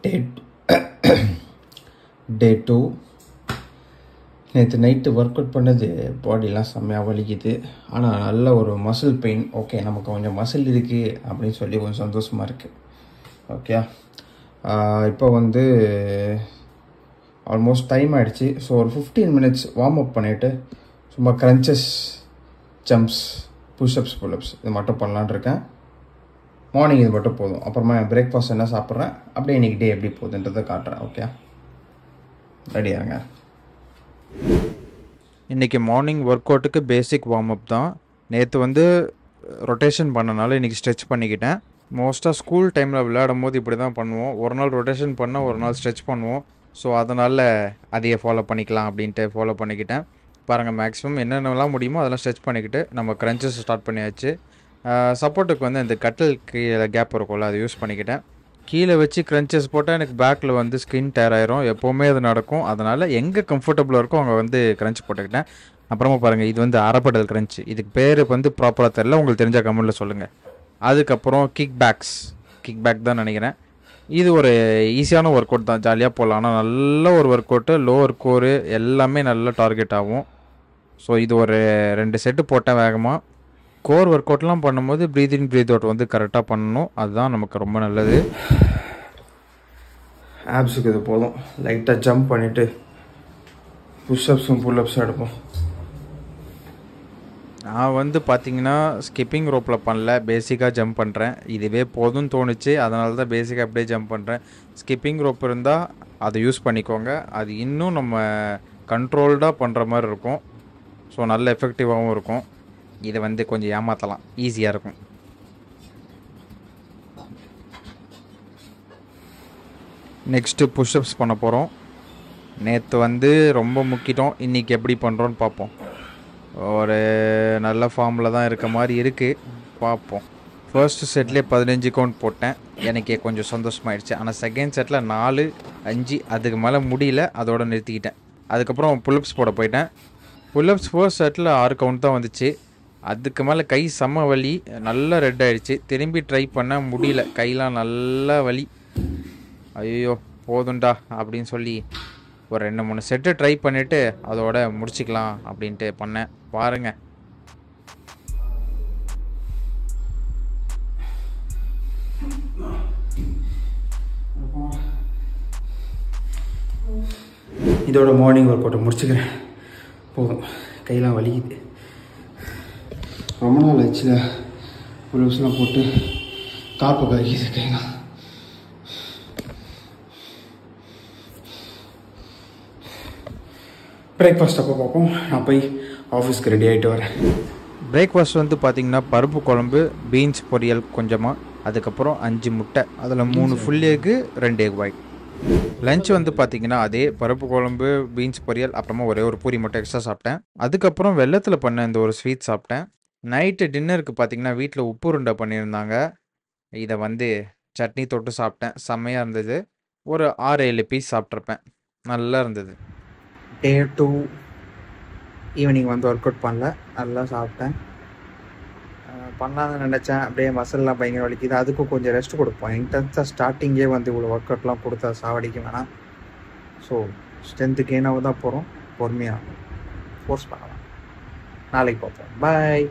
டே டே 2. நேற்று night work out பண்ணது பாடிலாம் செம்மையாக வலிக்குது. ஆனால் நல்ல ஒரு மசில் பெயின். ஓகே, நமக்கு கொஞ்சம் மசில் இருக்குது அப்படின்னு சொல்லி கொஞ்சம் சந்தோஷமாக இருக்குது. ஓகே, இப்போ வந்து ஆல்மோஸ்ட் டைம் ஆகிடுச்சு. ஸோ ஒரு 15 minutes வார்ம் அப் பண்ணிவிட்டு சும்மா க்ரன்ச்சஸ், ஜம்ப்ஸ், புஷ்அப்ஸ், புல்அப்ஸ் இது மட்டும் பண்ணலான் இருக்கேன். மார்னிங் இது மட்டும் போதும். அப்புறமா என் பிரேக்ஃபாஸ்ட் என்ன சாப்பிட்றேன், அப்படியே இன்றைக்கி டே எப்படி போகுதுன்றதை காட்டுறேன். ஓகே, ரெடியாங்க. இன்றைக்கி மார்னிங் ஒர்க் அவுட்டுக்கு பேசிக் வார்ம் அப் தான். நேற்று வந்து ரொட்டேஷன் பண்ணனால இன்றைக்கி ஸ்ட்ரெச் பண்ணிக்கிட்டேன். மோஸ்ட்டாக ஸ்கூல் டைமில் விளையாடும் போது இப்படி தான் பண்ணுவோம். ஒரு நாள் ரொட்டேஷன் பண்ணால் ஒரு நாள் ஸ்ட்ரெச் பண்ணுவோம். ஸோ அதனால் அதையே ஃபாலோ பண்ணிக்கலாம் அப்படின்ட்டு ஃபாலோ பண்ணிக்கிட்டேன். பாருங்கள், மேக்ஸிமம் என்னென்னலாம் முடியுமோ அதெல்லாம் ஸ்ட்ரெச் பண்ணிக்கிட்டு நம்ம க்ரன்ச்சஸ் ஸ்டார்ட் பண்ணியாச்சு. சப்போர்ட்டுக்கு வந்து இந்த கட்டில் கீழே கேப் இருக்கும்ல, அதை யூஸ் பண்ணிக்கிட்டேன். கீழே வச்சு க்ரன்ச்சஸ் போட்டால் எனக்கு பேக்கில் வந்து ஸ்கின் டேர் ஆயிரும். எப்போவுமே அது நடக்கும். அதனால் எங்கே கம்ஃபர்டபுளாக இருக்கோ அங்கே வந்து க்ரன்ச் போட்டுக்கிட்டேன். அப்புறமா பாருங்கள், இது வந்து அரைப்படல் க்ரன்ச். இதுக்கு பேர் வந்து ப்ராப்பராக தெரியல, உங்களுக்கு தெரிஞ்ச கமெண்ட்டில் சொல்லுங்கள். அதுக்கப்புறம் கிக் பேக் தான் நினைக்கிறேன். இது ஒரு ஈஸியான ஒர்க் அவுட் தான், ஜாலியாக போகலாம். ஆனால் நல்ல ஒரு ஒர்க் அவுட்டு, லோவர் கோரு எல்லாமே நல்ல டார்கெட் ஆகும். ஸோ இது ஒரு 2 செட்டு போட்டேன் வேகமாக. கோர் ஒர்க் அவுட்லாம் பண்ணும்போது ப்ரீத் இன் ப்ரீத் அவுட் வந்து கரெக்டாக பண்ணணும். அதுதான் நமக்கு ரொம்ப நல்லது. ஆப்ஸுக்கு இது போதும். லைட்டாக ஜம்ப் பண்ணிவிட்டு புஷ்அப்ஸும் புல்அப்ஸும் எடுப்போம். நான் வந்து பார்த்திங்கன்னா ஸ்கிப்பிங் ரோப்பில் பண்ணல, பேசிக்காக ஜம்ப் பண்ணுறேன். இதுவே போதும்னு தோணுச்சு, அதனால தான் பேசிக்காக அப்படியே ஜம்ப் பண்ணுறேன். ஸ்கிப்பிங் ரோப் இருந்தால் அதை யூஸ் பண்ணிக்கோங்க. அது இன்னும் நம்ம கண்ட்ரோல்டாக பண்ணுற மாதிரி இருக்கும். ஸோ நல்ல எஃபெக்டிவாகவும் இருக்கும். இதை வந்து கொஞ்சம் ஏமாற்றலாம், ஈஸியாக இருக்கும். நெக்ஸ்ட்டு புஷ்அப்ஸ் பண்ண போகிறோம். நேற்று வந்து ரொம்ப முக்கிட்டோம், இன்றைக்கி எப்படி பண்ணுறோன்னு பார்ப்போம். ஒரு நல்ல ஃபார்மில் தான் இருக்க மாதிரி இருக்குது, பார்ப்போம். ஃபர்ஸ்ட் செட்லேயே 15 கவுண்ட் போட்டேன், எனக்கே கொஞ்சம் சந்தோஷமாயிடுச்சு. ஆனால் செகண்ட் செட்டில் 4, 5 அதுக்கு மேலே முடியல, அதோட நிறுத்திக்கிட்டேன். அதுக்கப்புறம் புல்அப்ஸ் போட போயிட்டேன். புல்அப்ஸ் ஃபர்ஸ்ட் செட்டில் 6 கவுண்ட் தான் வந்துச்சு. அதுக்கு மேலே கை செம்ம வலி, நல்லா ரெட் ஆகிடுச்சு. திரும்பி ட்ரை பண்ண முடியல, கையெலாம் நல்லா வலி. ஐயோ போதுண்டா அப்படின்னு சொல்லி ஒரு 2-3 செட்டு ட்ரை பண்ணிவிட்டு அதோட முடிச்சிக்கலாம் அப்படின்ட்டு பண்ணேன். பாருங்கள், இதோட மார்னிங் ஒர்க் அவுட்டை முடிச்சுக்கிறேன். போதும், கையெல்லாம் வலிக்குது. ரொம்ப நாள் ஆச்சுல புல்அப்ஸ்லாம் போட்டு, காப்பு கறிக்குது கையெல்லாம். பிரேக்ஃபாஸ்ட் அப்போ பார்ப்போம். நான் போய் ஆஃபீஸ்க்கு ரெடி ஆகிட்டு வரேன். பிரேக்ஃபாஸ்ட் வந்து பார்த்திங்கன்னா பருப்பு குழம்பு, பீன்ஸ் பொரியல் கொஞ்சமாக, அதுக்கப்புறம் 5 முட்டை, அதில் 3 full egg, 2 egg white. Lunch வந்து பார்த்திங்கன்னா அதே பருப்பு குழம்பு, பீன்ஸ் பொரியல், அப்புறமா ஒரே ஒரு பூரி மட்டும் எக்ஸ்ட்ரா சாப்பிட்டேன். அதுக்கப்புறம் வெள்ளத்தில் பண்ண இந்த ஒரு ஸ்வீட் சாப்பிட்டேன். நைட்டு டின்னருக்கு பார்த்திங்கன்னா வீட்டில் உப்பு உருண்டை பண்ணியிருந்தாங்க. இதை வந்து சட்னி தொட்டு சாப்பிட்டேன், செம்மையாக இருந்தது. ஒரு 6-7 பீஸ் சாப்பிட்ருப்பேன், நல்லா இருந்தது. டே 2 ஈவினிங் வந்து ஒர்க் அவுட் பண்ணல, நல்லா சாப்பிட்டேன். பண்ணலான்னு நினச்சேன், அப்படியே மசில்லாம் பயங்கர வலிக்குது. அதுக்கும் கொஞ்சம் ரெஸ்ட் கொடுப்போம். இன்டென்ஸாக ஸ்டார்டிங்கே வந்து இவ்வளோ ஒர்க் அவுட்லாம் கொடுத்தா சாவடிக்க வேணாம். ஸோ ஸ்ட்ரென்த்து கெயினாக தான் போகிறோம், பொறுமையாக ஃபோர்ஸ் பண்ணலாம். நாளைக்கு பார்ப்போம். பாய்.